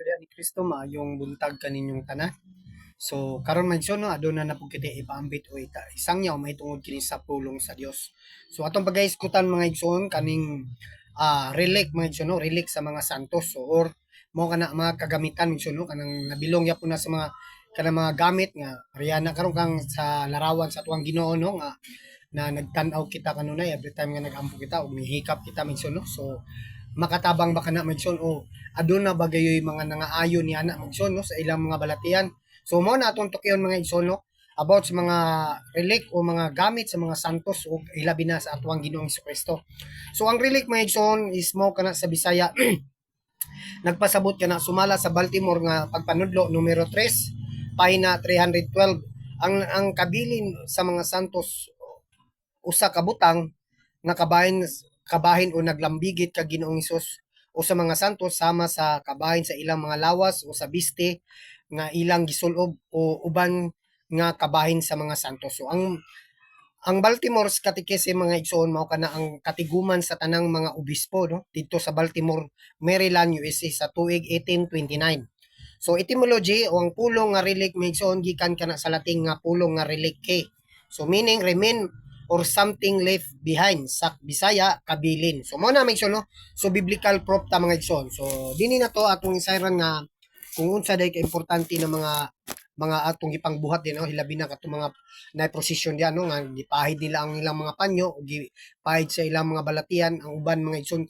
diha ni Kristo maayong buntag kaninyong tanan. So karon man igsoon no aduna na pud kita ipaambit o isang yaw mahitungod kini sa pulong sa Dios. So atong pagaiskutan mga igsoon kaning relic mga igsoon no, relic sa mga santos so, or mo kana mga kagamitan igsoon no kanang nabilong yapon na sa mga kanang mga gamit nga riyana karon kang sa larawan sa tuwang Ginoo no nga na nagtan-aw kita kanunay every time nga nag-ampo kita ug mihikap kita magsun no. So makatabang ba kana magsun o aduna ba gayoy mga nangaayo ni ana magsun no sa ilang mga balatian. So mo na atong tukyon mga igsoon no about sa mga relic o mga gamit sa mga santos o ilabi na sa atuang Ginoong Kristo. So ang relic mga igsoon is mo kana sa Bisaya nagpasabot ka na sumala sa Baltimore nga pagpanudlo numero 3 pahina 312 ang kabilin sa mga santos usa ka butang nga kabahin o naglambigit ka Ginoong Hesus o sa mga santos sama sa kabahin sa ilang mga lawas o sa biste nga ilang gisulob o uban nga kabahin sa mga santos. So ang Baltimore's Catechism mga igsoon mao kana ang katiguman sa tanang mga obispo no dito sa Baltimore, Maryland, USA sa tuig 1829. So etymology o ang pulong nga relic mga igsoon gikan kana sa Latin nga pulong nga relique. So meaning remain or something left behind sa Bisaya kabilin. So mo na may igsoon no. So biblical proof ta mga igsoon. So dinhi na to atong isayran nga kung unsa day ka importante na mga atong gipangbuhat din no hilabi na kato mga na prosesyon diyan no nga gipahid nila ang ilang mga panyo o gipahid sa ilang mga balatian ang uban mga igsoon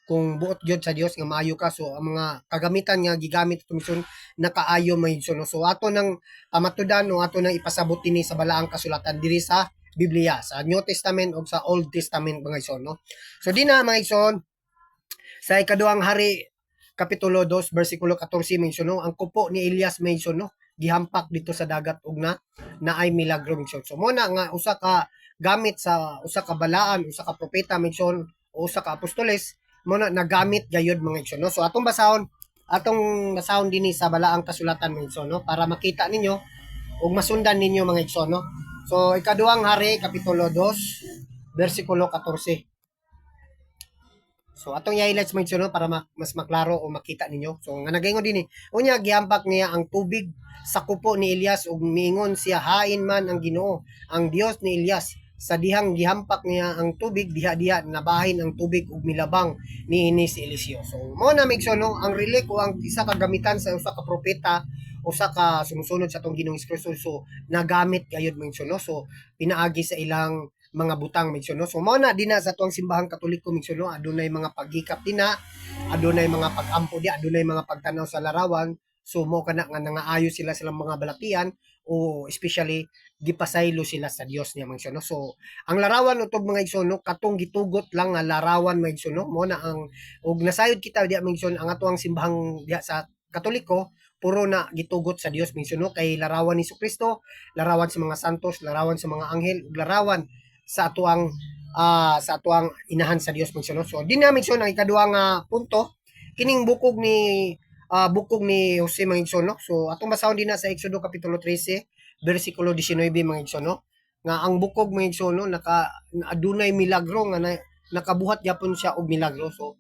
kung buot gyud sa Dios nga maayo ka so ang mga kagamitan nga gigamit itong igsoon nakaayo mga igsoon no? So ato nang pamatudan o ato nang ipasabot dinhi sa balaang kasulatan diri sa Biblia sa New Testament o sa Old Testament mga igsoon no. So di na mga igsoon sa ikaduhang hari kapitulo 2 bersikulo 14 mention no ang kupo ni Elias mention no gihampak dito sa dagat ug na ay milagro mention. So mo na nga usa ka gamit sa usa ka balaan, usa ka propeta mention o usa ka apostoles mo na nagamit gayud mga igsoon no. So atong basahon dinhi sa balaang kasulatan mention no para makita ninyo ug masundan ninyo mga igsoon no. So ikaduhang hari kapitulo 2 bersikulo 14. So atong i-highlights mo no para mas maklaro o makita ninyo. So nga nagaingon din unya gihampak niya ang tubig sa kupo ni Elias ug miingon siya hain man ang Ginoo, ang Dios ni Elias. Sa dihang gihampak niya ang tubig diha-diha nabahin ang tubig ug milabang niini si Eliseo. So mo na migso no ang relic o ang isa ka gamitan sa usa ka propeta usa ka sumusunod sa atong Ginoong Kristo so nagamit gayud migso no. So pinaagi sa ilang mga butang mention no. So mao na dinha sa tuwang simbahang Katoliko mention no adunay mga paghikap dinha, adunay mga pagampo di, adunay mga pagtanaw sa larawan. So mo kana nga nangaayo sila silang mga balatian o especially gipasaylo sila sa Dios niya mention no. So ang larawan utog mga igsoon no katong gitugot lang nga larawan mga igsoon no mo na ang ug nasayod kita di mention ang atuang simbahang diha sa Katoliko puro na gitugot sa Dios mention no kay larawan ni Kristo, larawan sa mga santos, larawan sa mga anghel ug larawan sa atuang inahan sa Dios mention. So dinamig so ang ikaduhang punto kining bukog ni Jose mga igsoon no. So atong basahon din na sa Exodo kapitulo 13 bersikulo 19 mga igsoon no nga ang bukog mga igsoon no adunay milagro nga nakabuhat gyapon siya og milagro. So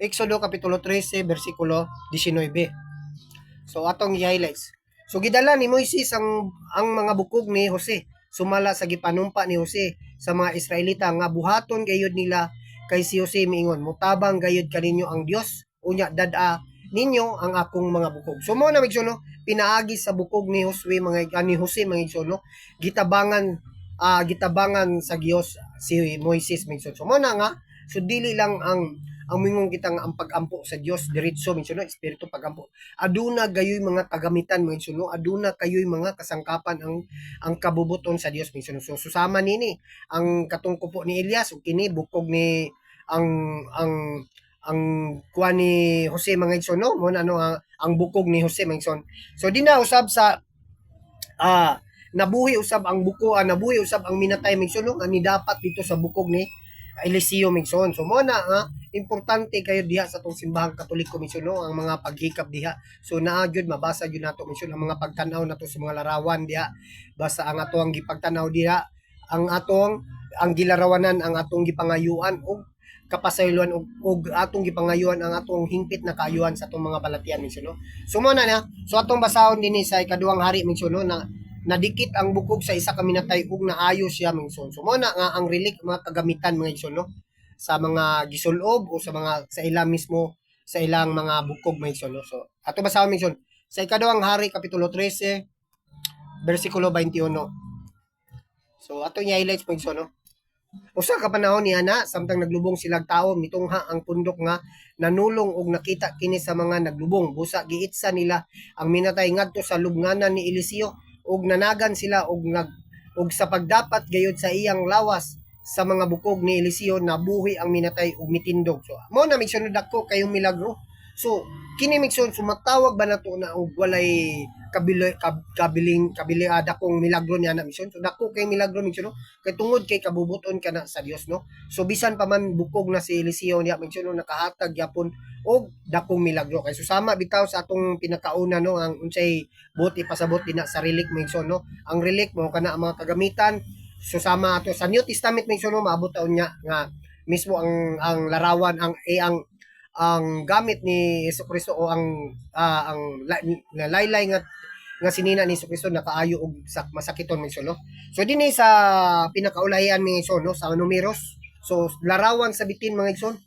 Exodo kapitulo 13 bersikulo 19. So atong i-highlights. So gidala ni Moises ang mga bukog ni Jose sumala sa gipanumpa ni Jose sa mga Israelita nga buhaton gayud nila kay si Jose miingon mutabang gayud kaninyo ang Dios unya dada ninyo ang akong mga bukog. So mo na migso no pinaagi sa bukog ni Josue ni Jose mga igsoon no gitabangan sa Dios si Moises migso. So mo na nga so dili lang ang mingong kita nga ang pagampo sa Dios diretso minsan no espiritu pagampo aduna gayoy mga kagamitan minsan no aduna kayoy mga kasangkapan ang kabubuton sa Dios minsan so susama nini ang katong kupo ni Elias ug kini bukog ni ang kuha ni Jose mga igsoon no mo na ano ang bukog ni Jose mga igsoon. So di na usab sa nabuhi usab ang nabuhi usab ang minatay mga igsoon no ani dapat dito sa bukog ni Eliseo migsoon. So mo na importante kayo diha sa tong simbahang Katoliko migsoon no ang mga paghikap diha. So naa gyud mabasa gyud nato migsoon ang mga pagtan-aw nato sa mga larawan diha. Basta ang ato ang gipagtan-aw diha ang atong ang gilarawanan ang atong gipangayuan og kapasayloan og atong gipangayuan ang atong hingpit na kaayuhan sa atong mga balatian migson no. So mo na na. So atong basahon dinhi sa ikaduhang hari migson no, na nadikit ang bukog sa isa ka minatay ug naayo siya migson. So mo na nga ang relic mga kagamitan mga igsoon no, sa mga gisulob o sa mga sa ilang mismo sa ilang mga bukog mga igsoon no. So ato basahon migson sa ikaduhang hari kapitulo 13 bersikulo 21. So ato i-highlights mga igsoon no. Usa ka panahon niya na samtang naglubong silang tao mitungha ang pundok nga nanulong og nakita kini sa mga naglubong busa giitsa nila ang minatay ngadto sa lubnganan ni Eliseo ug nanagan sila og sa pagdapat gayud sa iyang lawas sa mga bukog ni Eliseo nabuhi ang minatay ug mitindog. So mao na migsunod ako kayong milagro. So kini migsun sumatawag ba nato na og walay kabiliada kong milagro niya na mission. So dako kay milagro mission no. Kay tungod kay kabubuton ka na sa Dios no. So bisan pa man bukog na si Eliseo niya mission no, nakahatag gyapon og dakong milagro. Kay susama bitaw sa atong pinakauna no ang unsay buti pasabot din na sa relic mission no. Ang relic mo kana ang mga kagamitan susama ato sa New Testament mission no maabot taon niya nga mismo ang larawan ang gamit ni Jesucristo o ang laylay nga sinina ni Jesucristo nakaayo og masakiton mi no. So dinhi sa pinakaulayan mi no sa numeros. So larawan sa bitin mga igsoon.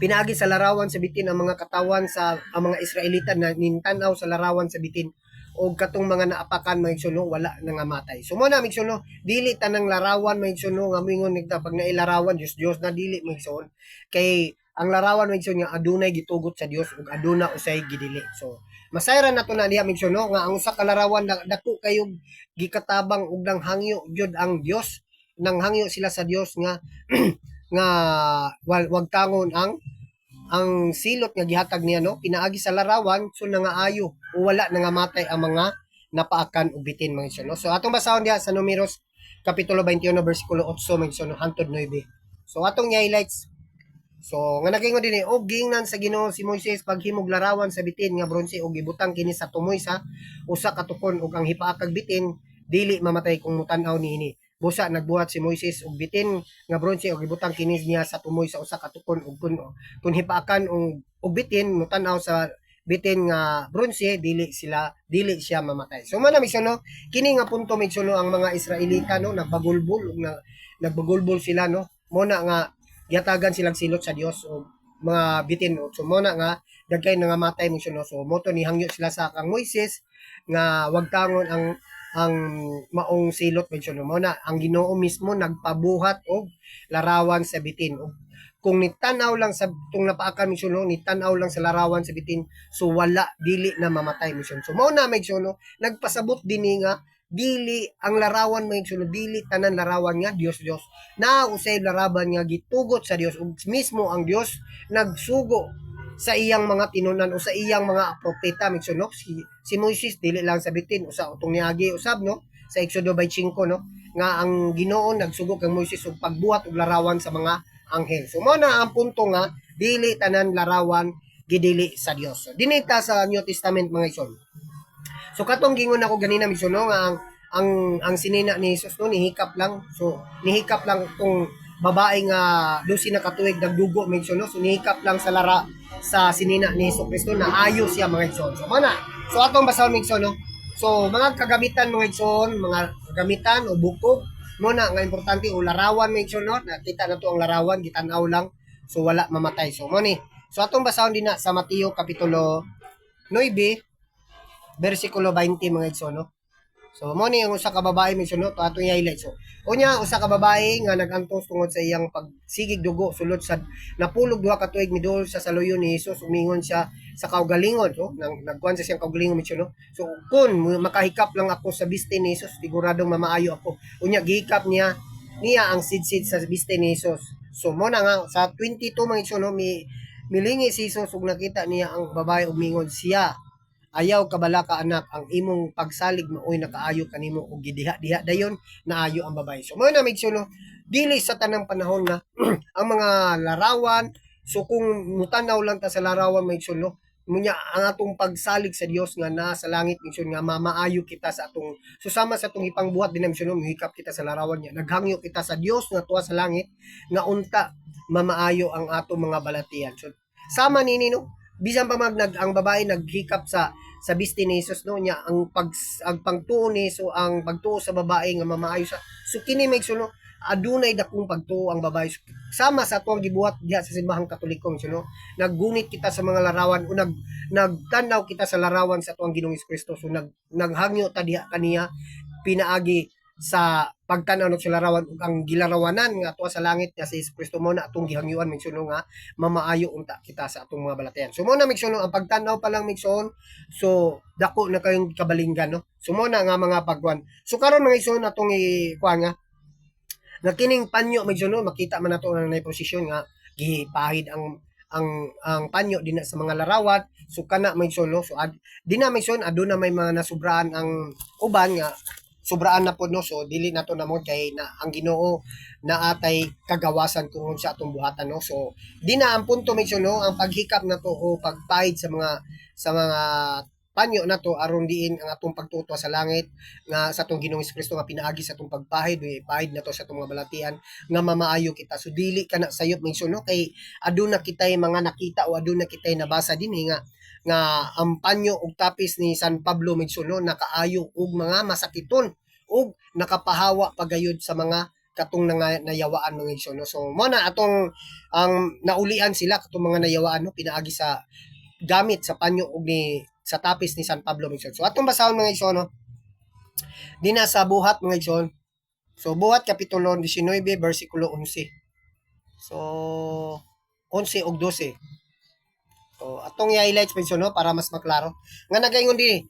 Pinaagi sa larawan sa bitin ang mga katawan sa ang mga Israelita na nintan-aw sa larawan sa bitin og katong mga naapakan mga igsoon no, wala nangamatay. So mo na mga igsoon no, dili tanang larawan mga igsoon no nga mingon nigta pag nailarawan Dios na dili mga igsoon. Kay ang larawan mga igsoon nga adunay gitugot sa Dios ug aduna usay gidili. So masayran nato na diha migsoon no nga ang usa ka larawan dako kayog gikatabang ug nang hangyo gyud ang Dios nang hangyo sila sa Dios nga nga wag tangon ang silot nga gihatag niya no pinaagi sa larawan so nangaayo o wala nangamatay ang mga napaakan ug bitin mga igsoon no. So atong basahon diha sa Numeros kapitulo 21 bersikulo 8 mga igsoon no hangtod 9. So atong highlights. So nga nagingon dinhi og gingnan sa Ginoo si Moises paghimog larawan sa bitin nga bronse ug gibutang kini sa tumoy sa usa ka tukon ug ang hipaakag bitin dili mamatay kung mutan-aw niini. Busa nagbuhat si Moises og bitin nga bronse ug gibutang kini niya sa tumoy sa usa ka tukon ug kun hipaakan og bitin mutan-aw sa bitin nga bronse dili siya mamatay. So man mission no kini nga punto mission no ang mga Israelita no nagbagulbol ug nagbagulbol sila no mo na nga yatagan silang silot sa Dios o mga bitin o so mo na nga dagkay nangamatay mission no. So moto ni hangyo sila sa kang Moises nga wag tangon ang maong silot mission no. Mo na ang Ginoo mismo nagpabuhat og larawan sa bitin o kung nitanaw lang sa tung napaakan mission no nitanaw lang sa larawan sa bitin so wala dili na mamatay mission. So mo na mission no nagpasabot dinhi nga dili ang larawan mga igsoon dili tanan larawan nga Dios na usay larawan nga gitugot sa Dios ug mismo ang Dios nagsugo sa iyang mga tinunan o sa iyang mga propeta igsoon no. Si Moises dili lang sa bitin usa utong niagi usab no sa Exodo 25 no nga ang Ginoo nagsugo kang Moises og pagbuhat og larawan sa mga anghel. So mo na ang punto nga dili tanan larawan gidili sa Dios. So dinita sa New Testament mga igsoon. So katong gingon ako ganina migsoon no nga ang sinina ni Jesus no nihikap lang. So nihikap lang tong babae nga 12 na katuig nagdugo migsoon no. So nihikap lang sa sinina ni Jesucristo na ayo siya mga igsoon. So mana. So atong basahon migsoon no. So mga kagamitan mga igsoon, mga kagamitan o bukog mo na nga importante o larawan migsoon no. Nakita na to ang larawan gitan-aw lang so wala mamatay. So mo ni. So atong basahon din na sa Mateo kapitulo 9 bersikulo 20 mga igsoon no. So mo ni ang usa ka babae mission no to atong i-highlight. So unya usa ka babae nga nagantos tungod sa iyang pagsigig dugo sulod sa napulog duha ka tuig midul sa saluyon ni Hesus umingon siya sa kaugalingon so nagkuan sa siyang kaugalingon mission no. So kun makahikap lang ako sa biste ni Hesus siguradong mamaayo ako. Unya gihikap niya ang sidsid sa biste ni Hesus. So mo na nga sa 22 mga igsoon no milingi si Hesus ug nakita niya ang babae umingon siya ayaw kabala ka anak ang imong pagsalig maoy nakaayo kanimo og gidiha-diha dayon naayo ang babae. So mo na migsoon no dili sa tanang panahon nga ang mga larawan so kung mutanaw lang ta sa larawan migsoon no Munya ang atong pagsalig sa Dios nga nasa langit misyon nga mamaayo kita sa atong susama sa atong ipangbuhat din misyon muhikap kita sa larawan niya. Naghangyo kita sa Dios nga tuwa sa langit nga unta mamaayo ang atong mga balatian. So sama nini no bisan pa ang babae naghikap sa bisti ni Jesus no nya ang pagtuo ni so ang pagtuo sa babae nga mamaayo sa so kini may no adunay dakong pagtuo ang babae sama sa atong gibuhat diha sa simbahang Katoliko no naggunit kita sa mga larawan o nagtanaw kita sa larawan sa tuang Ginoong Kristo so naghangyo ta diha kaniya pinaagi sa pagtanaw sa larawan ug ang gilarawanan nga tuwa sa langit nga si Kristo mo na atong gihangyuan migsuno nga mamaayo unta kita sa atong mga balatayan. So mo na migsuno ang pagtanaw pa lang migsuon so dako na kayong kabalinggan no. So mo na nga mga pagwan. So karon mga igsoon atong ikuan nga kining panyo migsuno makita man nato nga nay posisyon nga gipahid ang panyo dinha sa mga larawan so kana migsuno so dinha migsuon aduna may mga nasubraan ang uban nga sobraan na po no so dili nato na mo kay na ang Ginoo naatay kagawasan kung sa atong buhatan no so di na ang punto medyo no ang paghikap nato o pagpahid sa mga panyo nato aron diin ang atong pagtutwa sa langit nga sa atong Ginoong Kristo nga pinaagi sa atong pagpahid pahid nato sa atong mga balatian nga mamaayo kita so dili kana sayop medyo no kay aduna kitay mga nakita o aduna kitay nabasa dinhi nga ang panyo ug tapis ni San Pablo Medsuno nakaayo og mga masakiton ug nakapahawa pagayod sa mga katong nayawaan mga igsoon. So mo na atong ang naulian sila katong mga nayawaan no pinaagi sa gamit sa panyo ug ni sa tapis ni San Pablo Medsuno. So atong basahon mga igsoon no. Dina sa buhat mga igsoon. So buhat kapitulo 19 bersikulo 11. So 11 ug 12. So, atong i-highlights pa no para mas maklaro. Nga nagaingon din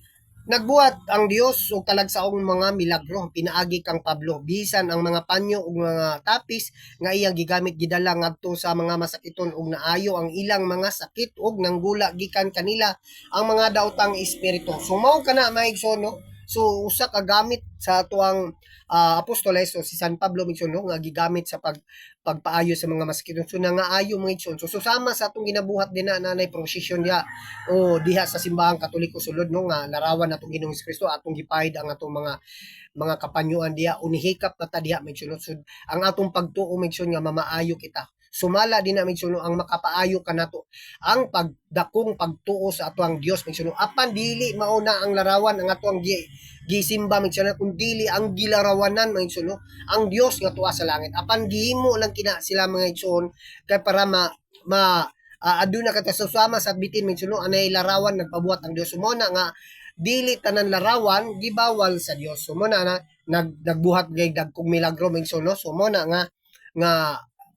nagbuhat ang Dios og talagsaong mga milagro pinaagi kang Pablo bisan ang mga panyo ug mga tapis nga iyang gigamit gidala ngadto sa mga masakiton ug naayo ang ilang mga sakit ug nanggula gikan kanila ang mga daotang espiritu. So mao kana maigsoon no. So usa ka gamit sa tuang apostoles so si San Pablo Migsono nga gigamit sa pagpaayo sa mga masakiton so nangaayo mga igsoon so susama sa atong ginabuhat din na nanay prosesyon diha o diha sa simbahang Katoliko sulod no nga larawan natong Ginoong Kristo atong gipahid ang atong mga kapanyuan diha unihikap na ta diha Migsono so ang atong pagtuo Migsoon nga mamaayo kita sumala din na Migsono ang makapaayo kanato ang pagdakong pagtuo sa atoang Dios Migsono apan dili mauna ang larawan ang atoang gisimba Migsono kun dili ang gilarawanan Migsono ang Dios nga tuwa sa langit apan gihimo lang kina sila mga igsoon kay para aduna kata susama sa bitin Migsono anay larawan nagpabuhat ang Dios mo na nga dili tanan larawan gibawal sa Dios so mo na nagbuhat gay dagkong milagro Migsono so mo na nga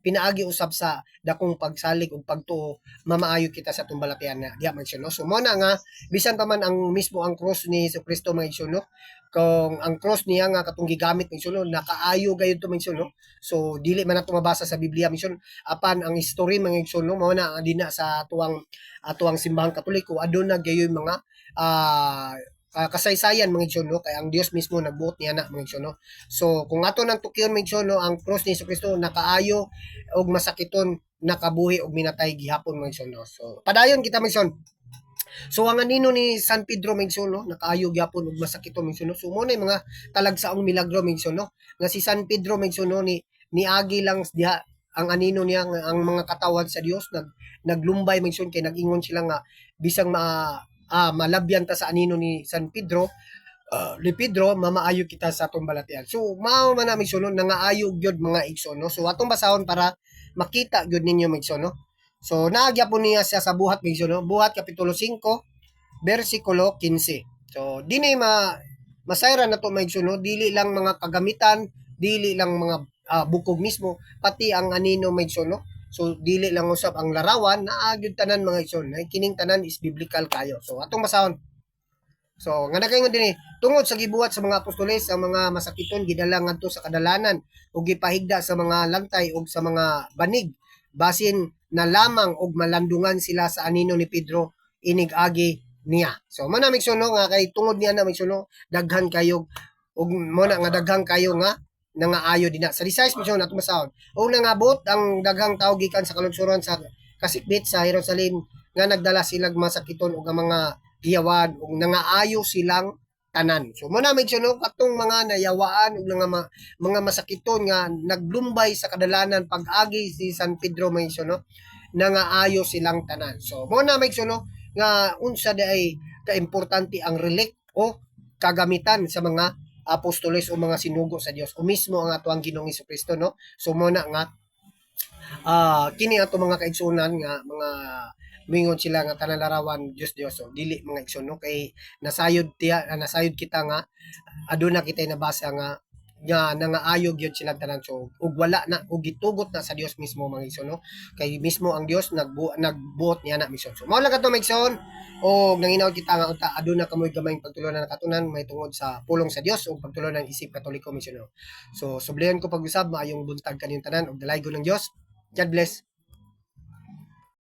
pinaagi usab sa dakong pagsalig ug pagtuo mamaayo kita sa tumbalatian na diha man siya no so mo na nga bisan pa man ang mismo ang cross ni Kristo mga igsoon no kung ang cross niya nga katong gigamit ng igsoon nakaayo gayud to mga igsoon no so dili man nato mabasa sa Biblia mission apan ang history mga igsoon no mao na dina sa atuang simbahang Katoliko aduna gayoy mga kasaysayan mga igsoon no kay ang Dios mismo nagbuot niya na mga igsoon no so kung ato nang tukyon mga igsoon no ang cross ni Kristo nakaayo og masakiton nakabuhi og minatay gihapon mga igsoon no so padayon kita mga igsoon so ang anino ni San Pedro mga igsoon no nakaayo gihapon og masakiton mga igsoon no so mo na mga talagsaong milagro mga igsoon no nga si San Pedro mga igsoon no ni agi lang diha ang anino niya ang mga katawan sa Dios naglumbay mga igsoon kay nagingon sila nga bisang malabyan ta sa anino ni San Pedro ni Pedro mamaayo kita sa atong balatian so mao man na migsoon nangaayo gyud mga igsoon no so atong basahon para makita gyud ninyo migsoon no so naagyapon niya siya sa buhat migsoon no buhat kapitulo 5 bersikulo 15 so dinay masayra na to migsoon no dili lang mga kagamitan dili lang mga bukog mismo pati ang anino migsoon no so dili lang usab ang larawan naa gyud tanan mga igsoon kining tanan is biblical kayo so atong basahon so nga nakaingon dinhi tungod sa gibuhat sa mga apostoles ang mga masakiton gidala ngadto sa kadalanan ug gipahigda sa mga lantay ug sa mga banig basin na lamang og malandungan sila sa anino ni Pedro inig-agi niya so mo na migsoon nga kay tungod niya na migsoon daghan kayo ug mo na nga daghan kayo nga nangaayo dinha sa 16 misyon atong basahon og nangabot ang daghang tawo gikan sa kalugsuran sa kasikbit sa Jerusalem nga nagdala silang masakiton ug mga iyawan ug nangaayo silang tanan. So mo na maigsoon no, katong mga nayawaan ug mga masakiton nga naglumbay sa kadalanan pag-agi si San Pedro maigsoon no, nangaayo silang tanan. So mo na maigsoon no, nga unsa day kaimportante ang relic o kagamitan sa mga apostoles o mga sinugo sa Dios o mismo ang atuang Ginoong Kristo no. So mo na nga kini ato mga kaigsunan nga mga mingon sila nga tanan larawan Dios Dios so dili mga igsoon no, kay nasayod kita nga aduna kitay nabasa nga nangaayog yun silang tanan so ug wala na ug gitugot na sa Dios mismo mga igsoon no, kay mismo ang Dios nagbuot niya na mismo. So mao lang kato maigsoon o nanginaw kita nga unta aduna kamoy gamayng pagtulunan na katunan may tungod sa pulong sa Dios ug pagtulon ng isip katoliko misyon no. So sublihan ko pag-usab maayong buntag kaniyong tanan ug dalaygon ng Dios. God bless.